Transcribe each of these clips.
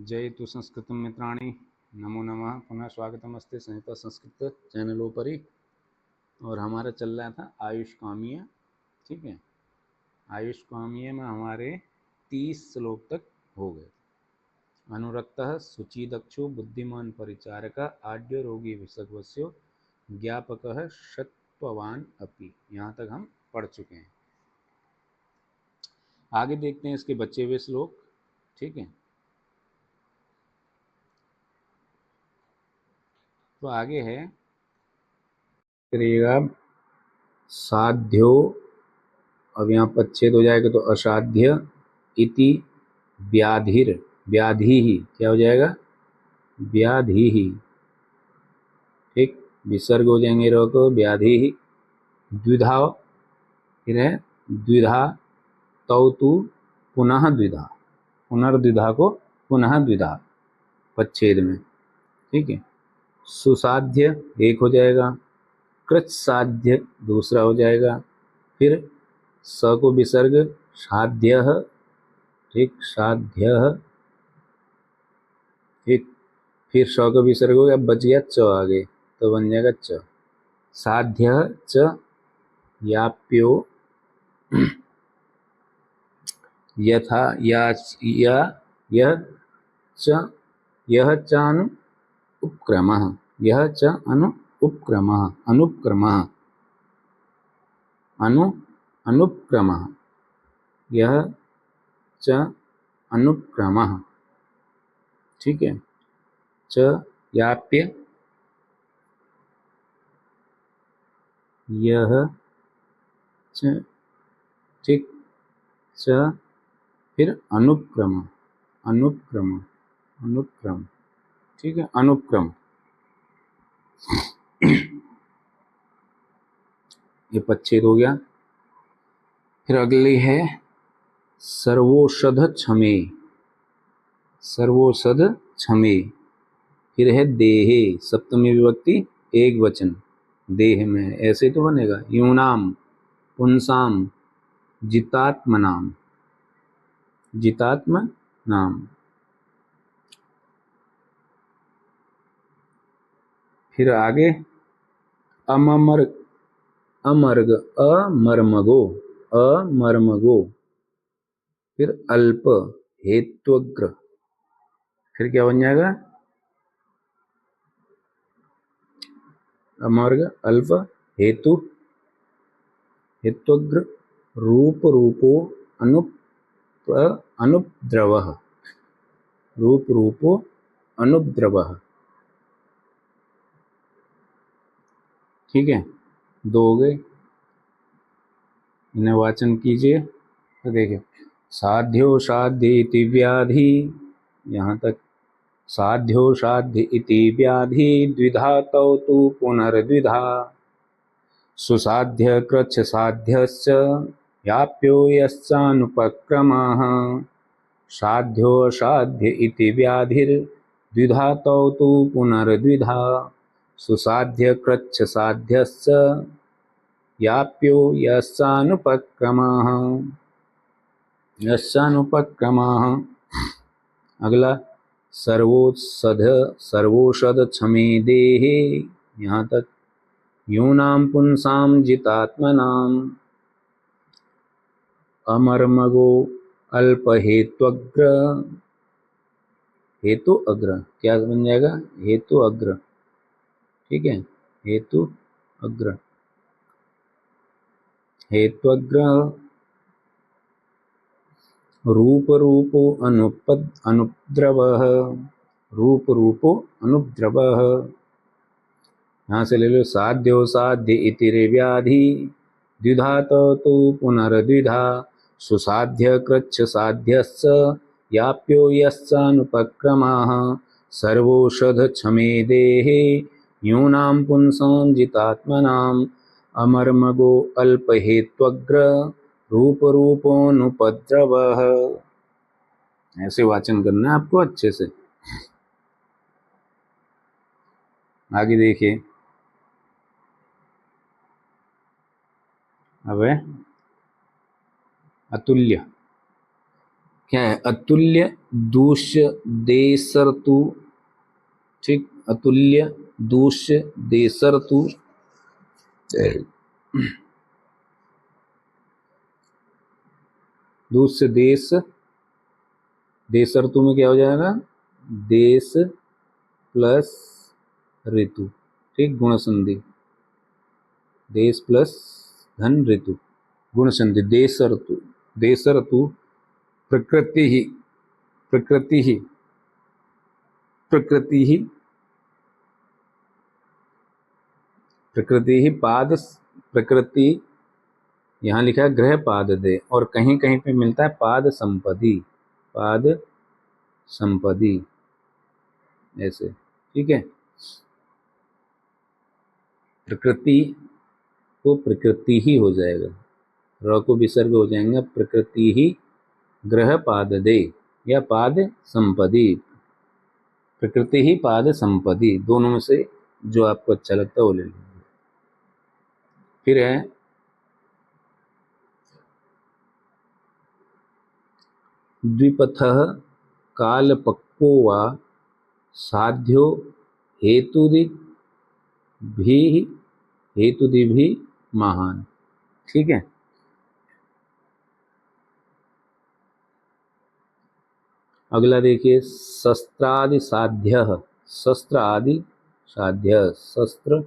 जयतु संस्कृतं मित्राणि। नमो नमः। पुनः स्वागतमस्ते संहिता संस्कृत चैनलोपरि। और हमारा चल रहा था आयुष कामीय। ठीक है, आयुष कामीय में हमारे 30 श्लोक तक हो गए। अनुरक्तः शुचिदक्षो बुद्धिमान परिचारक आड्य रोगी विसर्गवस्यो ज्ञापकः सत्ववान अपि। यहाँ तक हम पढ़ चुके हैं। आगे देखते हैं इसके बचे हुए श्लोक। ठीक है, तो आगे है करिएगा साध्यो। अब यहाँ पच्छेद हो जाएगा तो असाध्य इति व्याधिर, व्याधि ही क्या हो जाएगा, व्याधि ही। ठीक, विसर्ग हो जाएंगे रो को, व्याधि ही। द्विधा, फिर है द्विधा तौ तु पुनः द्विधा, पुनर्द्विधा को पुनः द्विधा पच्छेद में। ठीक है, सुसाध्य एक हो जाएगा, कृत साध्य दूसरा हो जाएगा, फिर स को विसर्ग साध्य। ठीक, साध्य। ठीक, फिर स को विसर्ग हो गया, बच गया च आगे, तो बन जाएगा च। साध्य च याप्यो यथा यह च, यह च अनु उपक्रमः, यह च अनु उपक्रमः, अनुपक्रमः, अनुपक्रमः, यह च अनुपक्रमः। ठीक है, च याप्य, यह च, ठीक, च फिर अनुपक्रम, अनुपक्रम, अनुपक्रम। ठीक है, अनुपक्रम। ये पच्छेद हो गया। फिर अगली है सर्वोषध क्षमे, सर्वोषध क्षमे। फिर है देहे, सप्तमी विभक्ति एक वचन, देह में, ऐसे तो बनेगा। यूनाम पुंसाम जितात्मनाम, जितात्म नाम। फिर आगे अमर, अमर्ग, अमर्मगो, अमर्मगो। फिर अल्प हेत्वग्र, फिर क्या बन जाएगा, अमर्ग अल्प हेतु, हेत्वग्र। रूप रूपो अनुपद्रवः, रूप रूपो अनुपद्रवः। ठीक है, दो हो गए, इन्हें वाचन कीजिए। तो देखिए साध्यो साध्य इति व्याधि, यहाँ तक साध्यो साध्य इति व्याधि द्विधा तौ तु पुनर्द्विधा। सुसाध्य कृच्छ साध्यश्च याप्यो यश्चानुपक्रमः। साध्यो असाध्य इति व्याधिर्द्विधा तौ तु पुनर्द्विधा। सुसाध्य कृच्छ साध्यश्च याप्यो यश्चानुपक्रमः, यश्चानुपक्रमः। अगला सर्वोषध, सर्वोषध क्षमे देहे, यहाँ तक। यूनां पुंसां जितात्मनां अमर्मगो अल्पहेत्वग्र, हेतु अग्र क्या बन जाएगा, हेतु अग्र। ठीक है, हेतु अग्र, हेत्वग्र। रूप रूपो अनुद्रवः, रूप रूपो अनुद्रवः। यहाँ से ले लो साध्यो साध्य इति व्याधि द्विधा तो पुनर्द्विधा। सुसाध्य कृच्छ साध्यश्च याप्यो यश्चानुपक्रमः। सर्वोषध क्षमे देहे यूनां पुंसां जितात्मनां अमर्मगो अल्पहेत्वग्र रूप रूपोनुपद्रवः। ऐसे वाचन करना है आपको अच्छे से। आगे देखिए, अब है अतुल्य। क्या है? अतुल्य दूष्य देसर्तु, ठीक, अतुल्य दूष्य देसर्तु, दूष्य देश, देसर्तु में क्या हो जाएगा? देश प्लस ऋतु, ठीक, गुण संधि, देश प्लस धन ऋतु, गुण संधि, देसर्तु, देसर्तु, प्रकृति ही, प्रकृति ही, प्रकृति ही, प्रकृति ही पाद, प्रकृति यहाँ लिखा है ग्रह पाद दे, और कहीं कहीं पे मिलता है पाद संपदी, पाद संपदी, ऐसे, ठीक है। प्रकृति को प्रकृति ही हो जाएगा, र को विसर्ग हो जाएगा, प्रकृति ही ग्रह पाद दे या पाद संपदी, प्रकृति ही पाद संपदी, दोनों में से जो आपको अच्छा लगता है वो ले लीजिए। फिर है द्विपथः कालपक्वो वा साध्यो हेतुदिभिः महान, ठीक है। अगला देखिए, शस्त्रादि साध्य, शस्त्र आदि साध्य, शस्त्र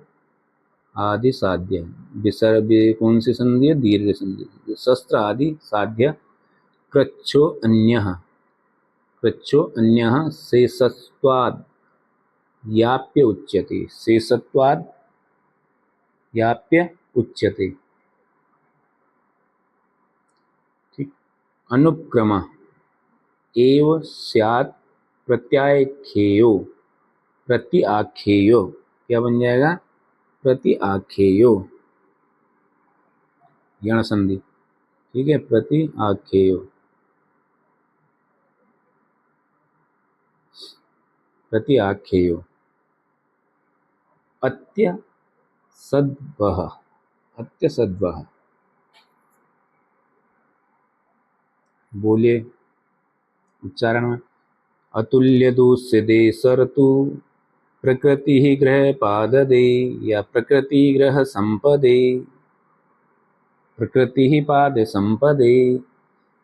आदि साध्य, विसर्ग कौन सी संधि है? दीर्घ संधि। शस्त्र आदि साध्य कृच्छो अन्यः, कृच्छो अन्यः शेषत्वाद् याप्य उच्यते, शेषत्वाद् याप्य उच्यते, ठीक। अनुक्रम एव स्यात् प्रत्याख्येयो, प्रति आख्येयो, क्या बन जाएगा? प्रति आख्येयो, यण संधि, ठीक है, प्रति आख्येयो, प्रति आख्येयो। अत्य सद्वः, अत्य सद्वः, बोलिए उच्चारण में। अतुल्य दूष्य देसर्तु प्रकृति ही ग्रह पाददे या प्रकृति ग्रह संपदे, प्रकृति ही पाद संपदे,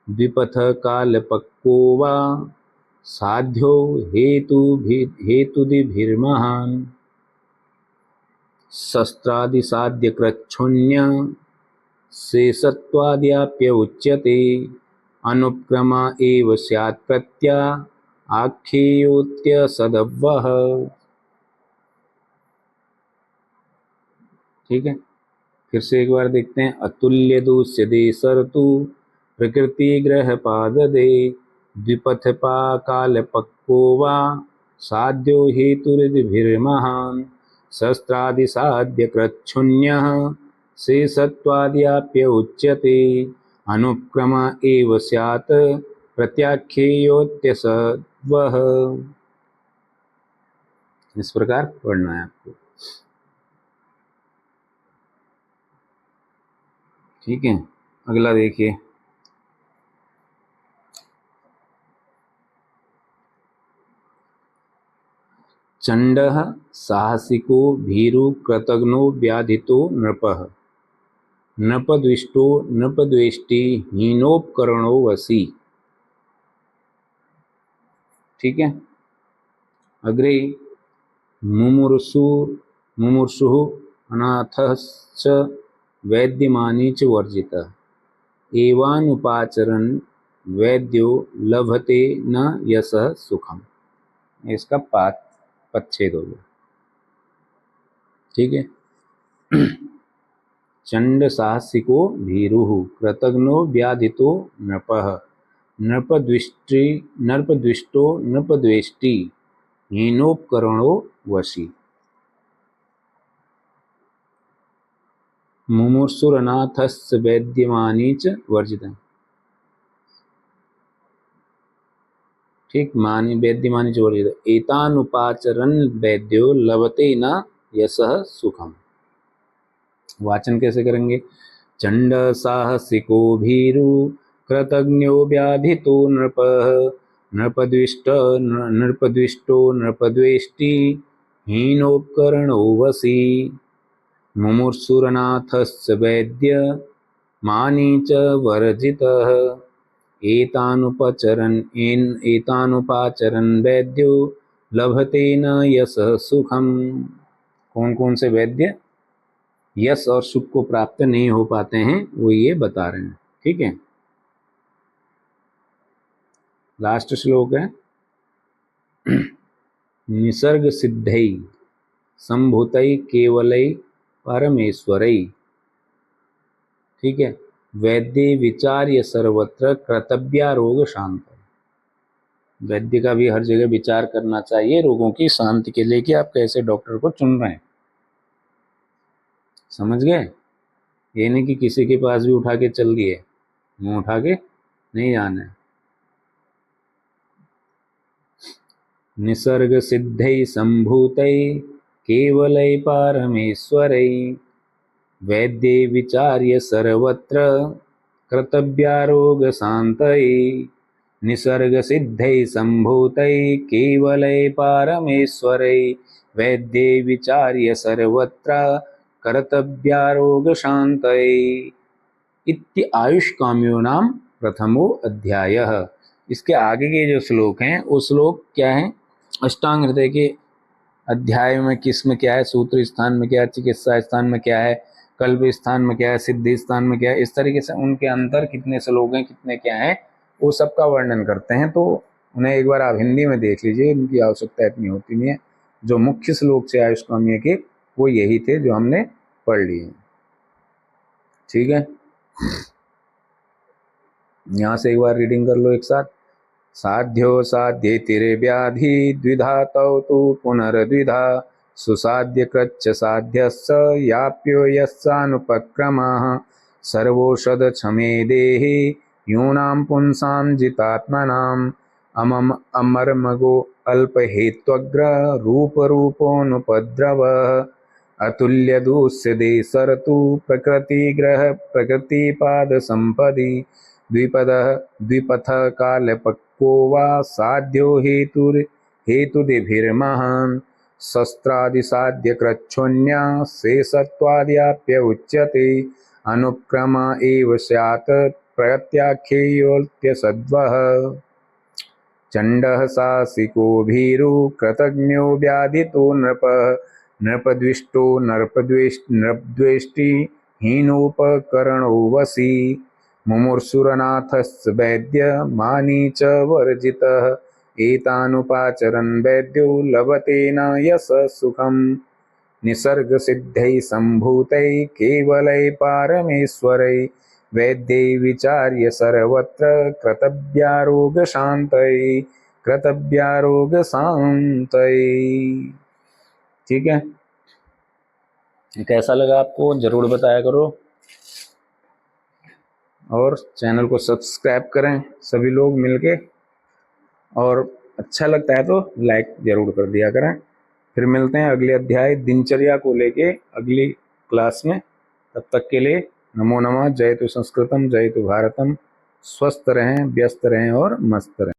द्विपथ काल पक्को वा साध्यो हेतुदिभिर्महान, शस्त्रादि साध्य कृच्छोन्य शेषत्वाद्याप्य उच्यते, अनुक्रम एव स्यात् प्रत्या आख्येयोत्य सदव्वः, ठीक है। फिर से एक बार देखते हैं। अतुल्य दूष्य देसर्तु प्रकृति ग्रह पाददे, द्विपथ पा काल पक्को वा साध्यो हेतुरिभिर्महान, शस्त्रादि साध्य कृच्छुन्यः शेषत्वाद्याप्य उच्यते, अनुक्रम एव स्यात् प्रत्याख्येयोत्यसद्वः। इस प्रकार पढ़ना है आपको, ठीक है। अगला देखिए, चंडः साहसिको भीरु कृतघ्नो व्याधितो नृपः, नृपद्विष्टो नृपद्वेष्टि हीनोपकरणो वशी, ठीक है। अग्रे मुमुर्षुः अनाथश्च वैद्यमानी च वर्जितः, एवानुपाचरन् वैद्यो लभते न यशः सुखम, इसका पच्छेद हो गया, ठीक है। चंड साहसिको भीरुः कृतघ्नो व्याधितो नृपः, नृपद्विष्टो नृपद्वेष्टि हीनोपकरणो वशी, मुमुर्षुरनाथस्य वैद्यमानी च वर्जितः, ठीक, मानी वैद्यमानी च वर्जितः, एतानुपाचरन् वैद्यो लभते न यशः सुखम। वाचन कैसे करेंगे? चंड साहसिको भीरु कृतज्ञो व्याधितो नृपः नृपद्विष्टो नृपद्वेष्टि हीनोपकरणो वशी मुमुर्षुरनाथस्य वैद्य मानी च वर्जितः एतानुपाचरन् वैद्यो लभते न यशः सुखम। कौन कौन से वैद्य यश और सुख को प्राप्त नहीं हो पाते हैं वो ये बता रहे हैं। ठीक है, लास्ट श्लोक है निसर्ग सिद्धै संभूतै केवलै परमेश्वरै। ठीक है, वैद्य विचार्य सर्वत्र कर्तव्यारोग शांत। वैद्य का भी हर जगह विचार करना चाहिए रोगों की शांति के लिए कि आप कैसे डॉक्टर को चुन रहे हैं। समझ गए? ये नहीं कि किसी के पास भी उठा के चल दिए, मुंह उठा के नहीं जाना है। निसर्ग सिद्धै संभूतै केवलै पारमेश्वरै वैद्ये विचार्य सर्वत्र कर्तव्यारोग शांतये। निसर्ग सिद्धै संभूतै केवलै पारमेश्वरै वैद्ये विचार्य सर्वत्र कर्तव्यारोग शांतये। इत्य आयुष काम्यो नाम प्रथमो अध्यायः। इसके आगे के जो श्लोक हैं वो श्लोक क्या है, अष्टांग हृदय के अध्याय में किस में क्या है, सूत्र स्थान में क्या है, चिकित्सा स्थान में क्या है, कल्प स्थान में क्या है, सिद्धि स्थान में क्या है, इस तरीके से उनके अंदर कितने श्लोक हैं, कितने क्या हैं, वो सबका वर्णन करते हैं। तो उन्हें एक बार आप हिंदी में देख लीजिए, इनकी आवश्यकता इतनी होती नहीं है। जो मुख्य श्लोक से आयुष काम्य के वो यही थे जो हमने पढ़ लिए। ठीक है, यहाँ से एक बार रीडिंग कर लो एक साथ। साध्यो साध्ये तिरे व्याधि द्विधा तौ तु पुनर्द्विधा सुसाध्य कृच्च साध्यस्य याप्यो यस्यानुपक्रमः सर्वौषध क्षमे देहि यूनां पुंसां जितात्मनाम् अमम अमर्मगो अल्पहेत्वग्र रूपरूपोऽनुपद्रवः अतुल्य दूष्यदे सरतु प्रकृतिग्रह प्रकृतिपाद संपदि द्विपथ कालपक्वो वा साध्यो हेतुदिभिर्महान् शस्त्रादिसाध्य कृच्छोन्या शेषत्वाद्याप्य उच्यते अनुक्रम एव स्यात् प्रत्याख्येयोऽत्यसद्वः चण्डः सासिको भीरु कृतज्ञो व्याधितो नृपद्विष्टो नृपद्वेष्टि हीनोपकरणो वशी मुमुर्षुरनाथस्य वैद्य मानी च वर्जितः एतानुपाचरन् वैद्यो लभते न यशः सुखम् निसर्ग सिद्धै संभूतै केवलै पारमेश्वरै वैद्यै विचार्य सर्वत्र कर्तव्यारोग शांतये। ठीक है, कैसा लगा आपको जरूर बताया करो और चैनल को सब्सक्राइब करें सभी लोग मिलके, और अच्छा लगता है तो लाइक जरूर कर दिया करें। फिर मिलते हैं अगले अध्याय दिनचर्या को लेके अगली क्लास में। तब तक के लिए नमो नमः। जय तु संस्कृतम जय तु भारतम। स्वस्थ रहें, व्यस्त रहें और मस्त रहें।